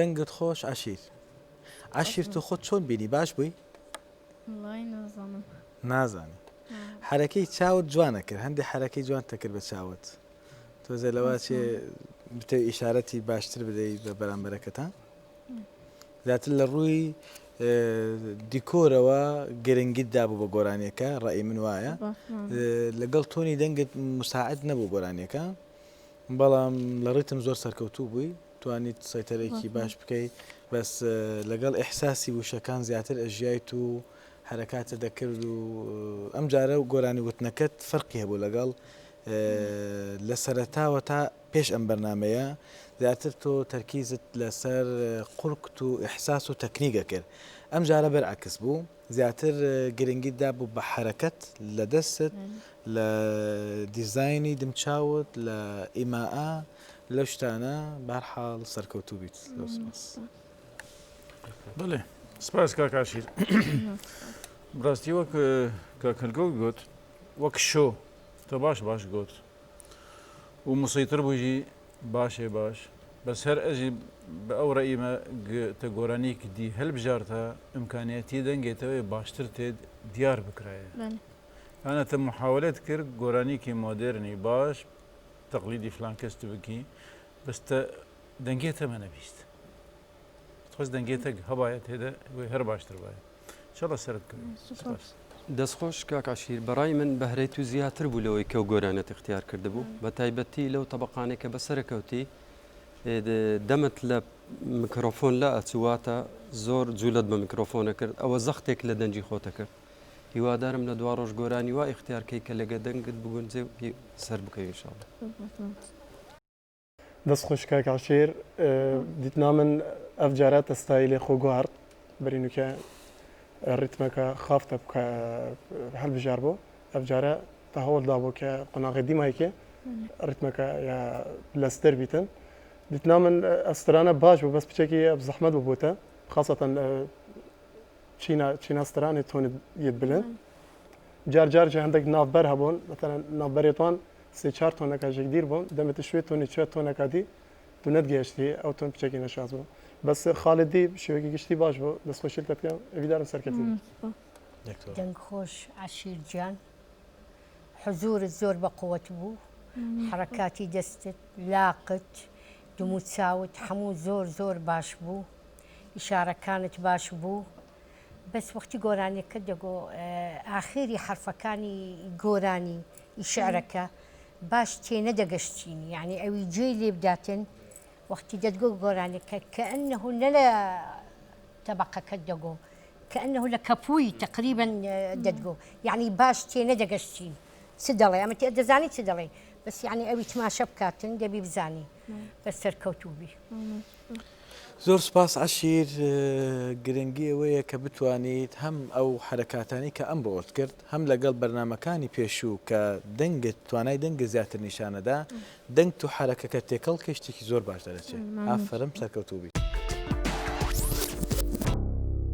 دەنگت خۆش عەشیر عەشیر تۆ خۆت چۆن بینی باش بووی وڵای نازانم نازانی حرەکەی چاوت جوانە کرد هەندێک حرەکەی جوان تەکرد بە چاوت تۆزە لەوە چێ بتە ئیشارەتی باشتر بدەیت بە بەرامبەرەکەتان زیاتر لە ڕووی دیکۆرەوە گرنگیت دابوو بە گۆرانیەکە ڕێی من وایە لەگەڵ تۆنی دەنگت مساعد نەبوو گۆرانیەکە بەڵام لە ڕێتم زۆر سەرکەوتوو بووی توانیت سەیتەرێکی باش بکەیت بەس لەگەڵ ئیحساسی وشەکان زیاتر ئەژیایت و حرەکاتە دەکرد و ئەم جارە و گۆرانی وتنەکەت فەرقی هەبوو لەگەڵ لە سەرەتاوە تا پێش ئەم بەرنمەیە زیاتر تۆ تەرکیزت لەسەر قورکت و ئیحساس و تەکنیکە کرد ئەم جارە بەرعکس بوو زیاتر گرنگیت دابوو بە حرەکەت لە دەستت لە دیزایانی دمچاوت لە ئیماء لەو شتانە بەرحاڵ سەرکەوتوو بیت بڵێ سپاس کاک عەشیر بڕاستی وەک کاکەرگەوت گوت وەک شۆ تۆ باش گوت و مسیتر بووژی باشێ باش بەس هەر ئەژی بە ئەو ڕێئیمە تە گۆرانیەکی دی هەلبژارتە ئیمکانیەتی دەنگێتەوەی باشتر تێت دیار بکرایە یانەتە محاولەت کرد گۆرانیکی مۆدێرنی باش تەقلیدی فلان کەس تو بکی بەستە دەنگێتە منە بیست خۆش دەنگێتە هەبایە تێدە وی هەر باشتر وایە انشاءالله سەرت کرد دەستخۆش کاک عەشیر بەڕای من بەهرەی تو زیاتر بوو لەوەی کە و گۆرانێت اختیار کردبوو بە تایبەتی لەو تەبقانێک کە بەسەرکەوتی دەمت لە میکرۆفۆن لە ئەچواتە زۆر جوولت بە میکرۆفۆنە کرد ئەوە زەختێک لە دەنجی خۆتە کرد هیوادارم لە دوا ڕۆژ گۆرانی وا اختیارکەی کە لەگە دەنگت بگونجێ سەر بکەی انشاءالله دەستخۆش کاک عەشیر دیتنا من ئەف جارە تەستایلێ خۆ گوارد بەرینوکە ریتمەکە خافتە بکە هەڵبژار بۆ ئەف جارە تا هەوڵدا بۆ کە قۆناغی دیمایکێ ریتمەکە یا لەستەر بیتن دیتنا من ئەسترانە باش بوو بەس پچێکی زەحمەت ببووتە خاصەتەن چیناسترانی تۆنت یەت بلند جار هەندێک ناوبەر هەبوون مثلا ناوبەرێتوان سێ چار تۆنەکە دیر بوون دەمێتە شوێ تۆنی چوێ تۆنەکە دی تو نەتگەیشتی ئەو تۆن پچێکی نەشاز بوو بەس خاڵدی شێوەیەکی گشتی باش بوو دەستخۆشیت پێ بکەم ئەویدارم سەرکەوتی دەنگ خۆش عەشیر گیان حزورت زۆر بە قووەت بوو حرەکاتی دەستت لاقت دمو چاوت هەموو زۆر باش بوو ئیشارەکانت باش بوو بەس وەختی گۆرانیەکە دەگۆ ئاخری حرفەکانی گۆرانی شعرەکە باش تێنە دەگەشتینی یعنی ئەوی جێی لێ بداتن وەختی دەتگۆ گۆرانەکە کەئەنەه نە لە تەبەقەکەت دەگۆ کەئەنەه لە کەپووی تقریبا دەتگۆ یعنی باش تێنە دەگەشتین چ دەڵێ ئەمە دەزانی چ دەڵێ بەس یعنی ئەوی تماشە بکاتن دەبی بزانی بەس سەرکەوتوو بی زۆر سپاس عەشیر گرنگی ئەوەیە کە بتوانیت هەم ئەو حرەکاتانی کە ئەم بۆت کرد هەم لەگەڵ بەرنمەکانی پێشوو کە دەنگت توانای دەنگە زیاتر نیشانەدا دەنگ و حرەکەکە تێکەڵ کەشتێکی زۆر باش دەرەچێت ئافرەم سەرکەوتوو بیت